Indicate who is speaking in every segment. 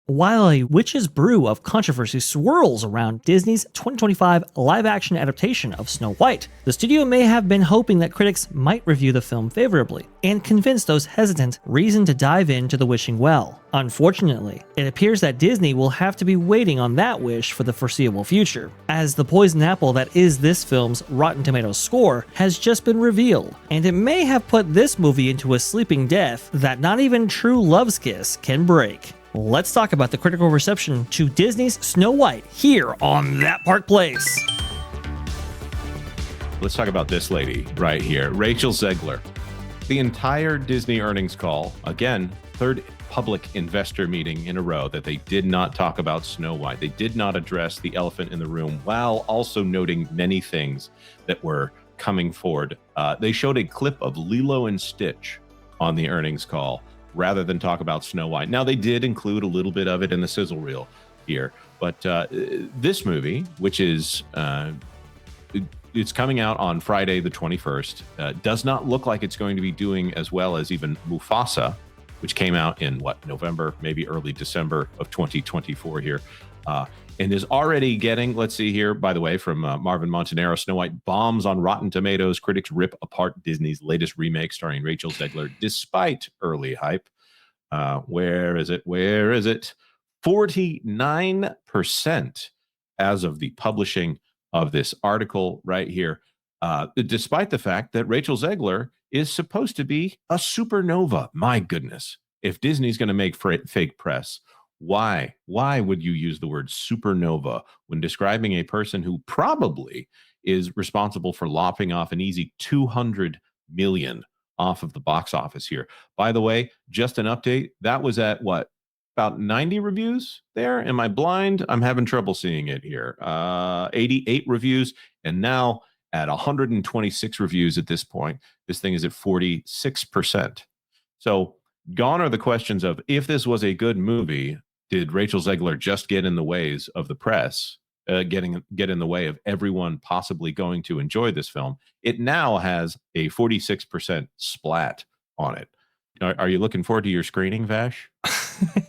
Speaker 1: While a witch's brew of controversy swirls around Disney's 2025 live-action adaptation of Snow White, the studio may have been hoping that critics might review the film favorably, and convince those hesitant reason to dive into the wishing well. Unfortunately, it appears that Disney will have to be waiting on that wish for the foreseeable future, as the poison apple that is this film's Rotten Tomatoes score has just been revealed, and it may have put this movie into a sleeping death that not even true love's kiss can break. Let's talk about the critical reception to Disney's Snow White here on That Park Place.
Speaker 2: Let's talk about this lady right here, Rachel Zegler. The entire Disney earnings call, again, third public investor meeting in a row that they did not talk about Snow White. They did not address the elephant in the room while also noting many things that were coming forward. They showed a clip of Lilo and Stitch on the earnings call, rather than talk about Snow White. Now, they did include a little bit of it in the sizzle reel here, but this movie, which is it's coming out on Friday the 21st, does not look like it's going to be doing as well as even Mufasa, which came out in November, maybe early December of 2024 here, and is already getting, let's see here, by the way, from Marvin Montanaro, Snow White bombs on Rotten Tomatoes. Critics rip apart Disney's latest remake starring Rachel Zegler, despite early hype. Where is it? 49% as of the publishing of this article right here, despite the fact that Rachel Zegler is supposed to be a supernova. My goodness. If Disney's going to make fake press, why would you use the word supernova when describing a person who probably is responsible for lopping off an easy 200 million off of the box office here? By the way, just an update, that was at about 90 reviews there. Am I blind? I'm having trouble seeing it here. 88 reviews, and now at 126 reviews at this point. This thing is at 46%. So gone are the questions of, if this was a good movie, did Rachel Zegler just get in the ways of the press, get in the way of everyone possibly going to enjoy this film? It now has a 46% splat on it. Are you looking forward to your screening, Vash?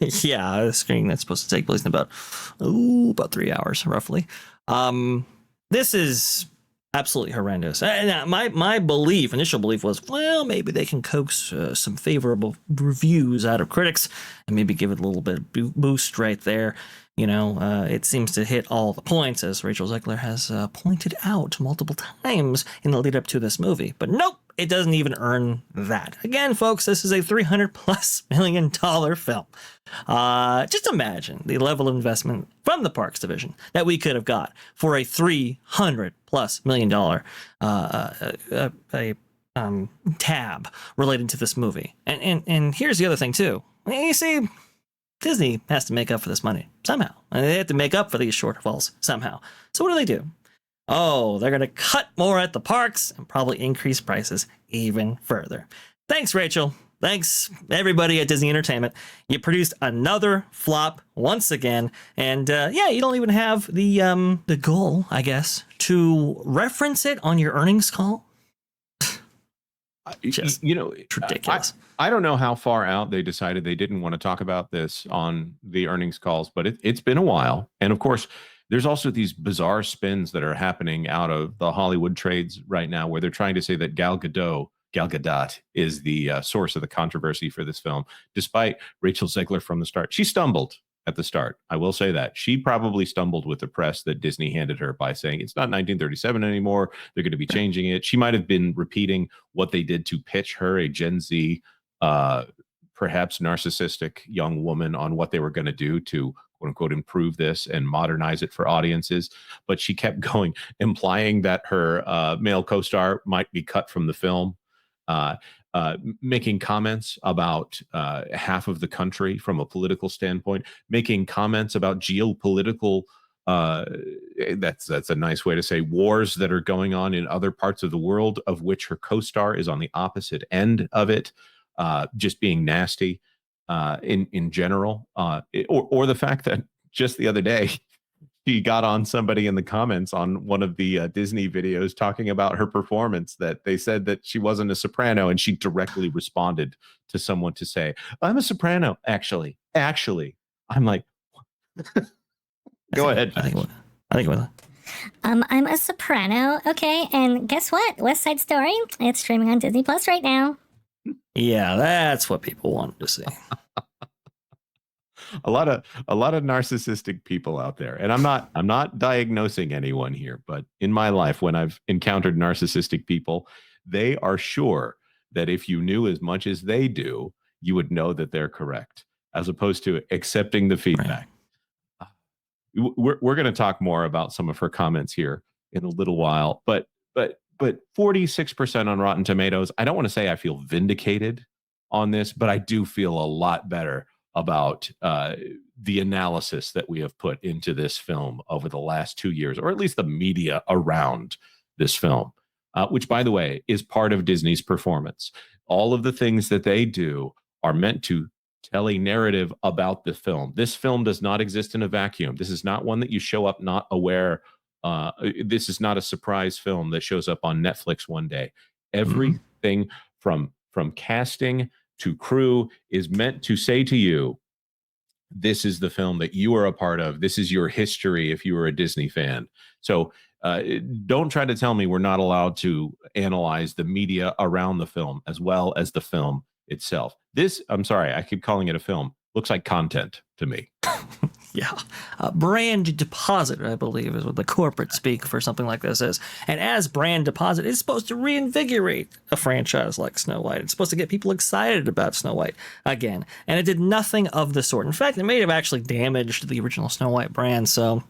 Speaker 1: Yeah, a screening that's supposed to take place in about 3 hours, roughly. This is absolutely horrendous. And my initial belief was, well, maybe they can coax some favorable reviews out of critics and maybe give it a little bit of boost right there. You know, it seems to hit all the points, as Rachel Zegler has pointed out multiple times in the lead up to this movie. But nope, it doesn't even earn that. Again, folks, this is a $300+ million film. Just imagine the level of investment from the parks division that we could have got for a $300+ million tab related to this movie. And here's the other thing too. You see, Disney has to make up for this money somehow. And they have to make up for these shortfalls somehow. So what do? Oh, they're going to cut more at the parks and probably increase prices even further. Thanks, Rachel. Thanks, everybody at Disney Entertainment. You produced another flop once again. And you don't even have the goal, I guess, to reference it on your earnings call. Just ridiculous.
Speaker 2: I don't know how far out they decided they didn't want to talk about this on the earnings calls, but it's been a while. And of course, there's also these bizarre spins that are happening out of the Hollywood trades right now, where they're trying to say that Gal Gadot is the source of the controversy for this film, despite Rachel Zegler from the start. She stumbled at the start. I will say that. She probably stumbled with the press that Disney handed her by saying it's not 1937 anymore. They're going to be changing it. She might have been repeating what they did to pitch her, a Gen Z, perhaps narcissistic young woman, on what they were going to do to quote unquote improve this and modernize it for audiences. But she kept going, implying that her male co-star might be cut from the film, making comments about half of the country from a political standpoint, making comments about geopolitical, that's a nice way to say, wars that are going on in other parts of the world, of which her co-star is on the opposite end of it, just being nasty in general, or the fact that just the other day she got on somebody in the comments on one of the Disney videos talking about her performance, that they said that she wasn't a soprano, and she directly responded to someone to say, I'm a soprano, actually. I'm like, go ahead.
Speaker 1: I think it was.
Speaker 3: I'm a soprano, okay? And guess what? West Side Story, it's streaming on Disney Plus right now.
Speaker 1: Yeah, that's what people wanted to see.
Speaker 2: A lot of narcissistic people out there, and I'm not diagnosing anyone here, but in my life, when I've encountered narcissistic people, they are sure that if you knew as much as they do, you would know that they're correct, as opposed to accepting the feedback. Right. We're going to talk more about some of her comments here in a little while, but 46% on Rotten Tomatoes. I don't want to say I feel vindicated on this, but I do feel a lot better about the analysis that we have put into this film over the last 2 years, or at least the media around this film, which, by the way, is part of Disney's performance. All of the things that they do are meant to tell a narrative about the film. This film does not exist in a vacuum. This is not one that you show up not aware. This is not a surprise film that shows up on Netflix one day. Everything from casting to crew is meant to say to you, this is the film that you are a part of. This is your history if you were a Disney fan. So don't try to tell me we're not allowed to analyze the media around the film as well as the film itself. This, I'm sorry, I keep calling it a film. Looks like content to me.
Speaker 1: Yeah. Brand deposit, I believe, is what the corporate speak for something like this is. And as brand deposit, it's supposed to reinvigorate a franchise like Snow White. It's supposed to get people excited about Snow White again. And it did nothing of the sort. In fact, it may have actually damaged the original Snow White brand. So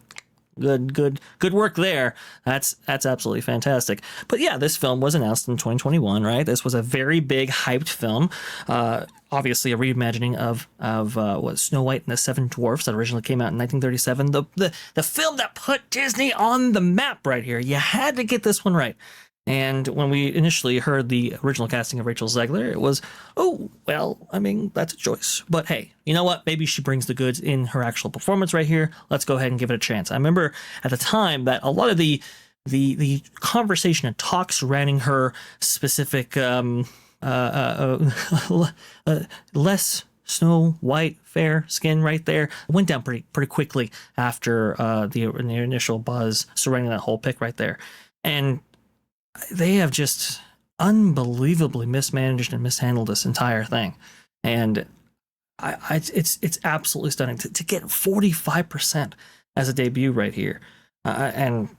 Speaker 1: good work there. That's absolutely fantastic. But yeah, this film was announced in 2021, right? This was a very big hyped film. Obviously a reimagining of what Snow White and the Seven Dwarfs that originally came out in 1937. The film that put Disney on the map right here. You had to get this one right. And when we initially heard the original casting of Rachel Zegler, it was, oh, well, I mean, that's a choice. But hey, you know what? Maybe she brings the goods in her actual performance right here. Let's go ahead and give it a chance. I remember at the time that a lot of the conversation and talk surrounding her specific less Snow White fair skin right there went down pretty quickly after the initial buzz surrounding that whole pick right there. And they have just unbelievably mismanaged and mishandled this entire thing. And it's absolutely stunning to get 45% as a debut right here. And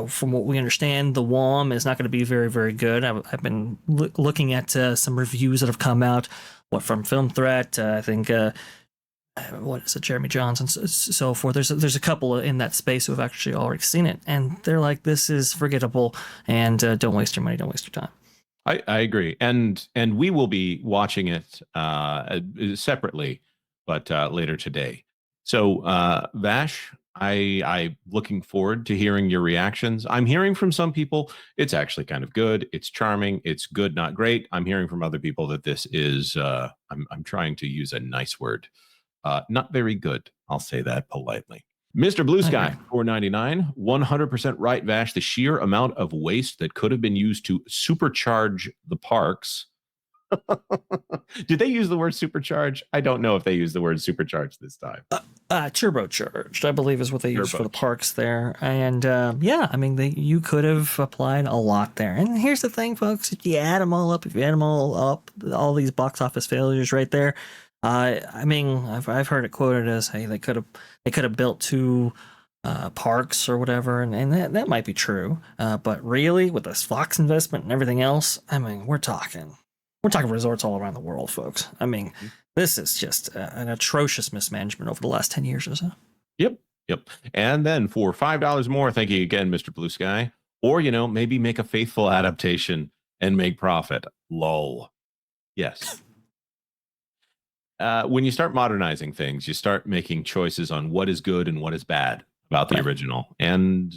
Speaker 1: from what we understand, the WOM is not going to be very, very good. I've been looking at some reviews that have come out, from Film Threat, I think, what is it, Jeremy Johnson, so forth. There's a couple in that space who have actually already seen it, and they're like, this is forgettable, and don't waste your money, don't waste your time.
Speaker 2: I agree, and we will be watching it separately, but later today. So Vash, I looking forward to hearing your reactions. I'm hearing from some people it's actually kind of good, it's charming, it's good, not great. I'm hearing from other people that this is I'm trying to use a nice word. Not very good. I'll say that politely. Mr. Blue Sky, $4.99, 100% right, Vash. The sheer amount of waste that could have been used to supercharge the parks. Did they use the word supercharge? I don't know if they used the word supercharge this time.
Speaker 1: Turbocharged, I believe, is what they use for the parks there. And yeah, I mean, you could have applied a lot there. And here's the thing, folks: if you add them all up, all these box office failures right there. I mean, I've heard it quoted as, hey, they could have built 2 parks or whatever, and that might be true. But really, with this Fox investment and everything else, I mean, we're talking resorts all around the world, folks. I mean, this is just an atrocious mismanagement over the last 10 years or so.
Speaker 2: Yep. And then for $5 more, thank you again, Mr. Blue Sky. Or, maybe make a faithful adaptation and make profit. Lol. Yes. When you start modernizing things, you start making choices on what is good and what is bad about the original. And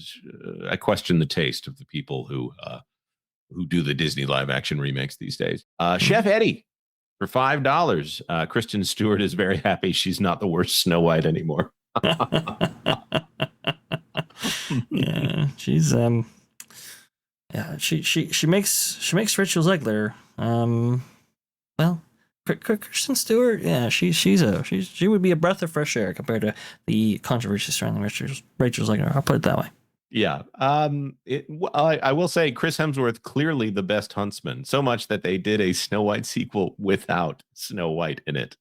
Speaker 2: I question the taste of the people who do the Disney live action remakes these days. Chef Eddie, for $5, Kristen Stewart is very happy she's not the worst Snow White anymore.
Speaker 1: Yeah, she's she makes Rachel Zegler well, Kristen Stewart, yeah, she would be a breath of fresh air compared to the controversy surrounding Rachel Zegler. I'll put it that way.
Speaker 2: Yeah. I will say Chris Hemsworth clearly the best huntsman, so much that they did a Snow White sequel without Snow White in it.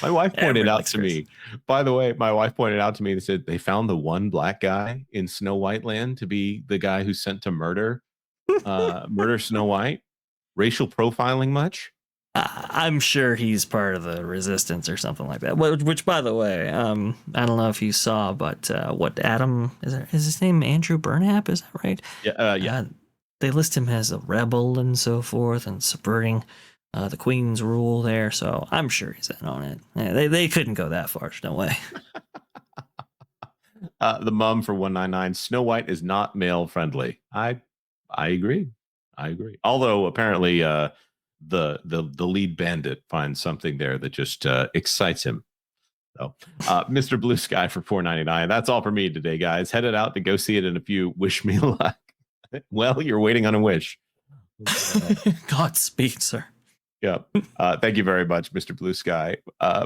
Speaker 2: My wife pointed out to me, by the way, they said they found the one black guy in Snow White land to be the guy who's sent to murder Snow White. Racial profiling much?
Speaker 1: I'm sure he's part of the resistance or something like that. Which, by the way, I don't know if you saw, but what Adam is his name? Andrew Burnham, is that right?
Speaker 2: Yeah.
Speaker 1: They list him as a rebel and so forth, and subverting the Queen's rule there. So I'm sure he's in on it. Yeah, they couldn't go that far. There's no way.
Speaker 2: The mum for 199. Snow White is not male friendly. I agree. Although apparently the lead bandit finds something there that just excites him. So Mr. Blue Sky for 499. That's all for me today, guys. Headed out to go see it in a few. Wish me luck. Well, you're waiting on a wish.
Speaker 1: Godspeed, sir.
Speaker 2: Yeah. Thank you very much, Mr. Blue Sky.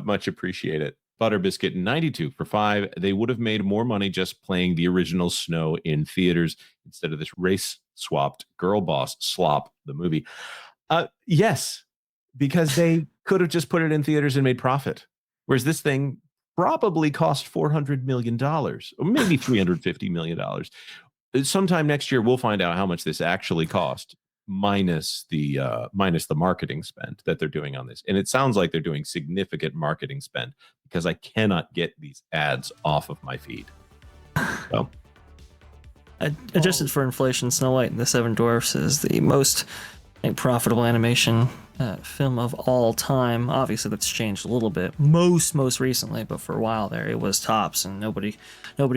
Speaker 2: Much appreciate it. Butter Biscuit 92 for 5. They would have made more money just playing the original Snow in theaters instead of this race swapped girl boss slop, the movie. Yes, because they could have just put it in theaters and made profit. Whereas this thing probably cost $400 million or maybe $350 million. Sometime next year, we'll find out how much this actually cost, minus the marketing spend that they're doing on this. And it sounds like they're doing significant marketing spend because I cannot get these ads off of my feed. So,
Speaker 1: adjusted for inflation, Snow White and the Seven Dwarfs is the most profitable animation film of all time. Obviously, that's changed a little bit most recently, but for a while there, it was tops, and nobody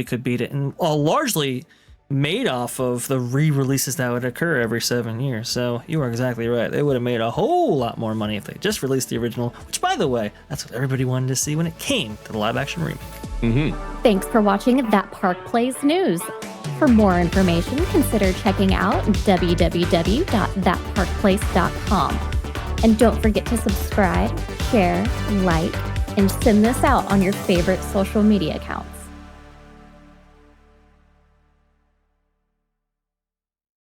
Speaker 1: could beat it. And largely made off of the re-releases that would occur every 7 years. So you are exactly right. They would have made a whole lot more money if they just released the original, which, by the way, that's what everybody wanted to see when it came to the live-action remake.
Speaker 2: Mm-hmm.
Speaker 4: Thanks for watching That Park Plays News. For more information, consider checking out www.thatparkplace.com. And don't forget to subscribe, share, like, and send this out on your favorite social media accounts.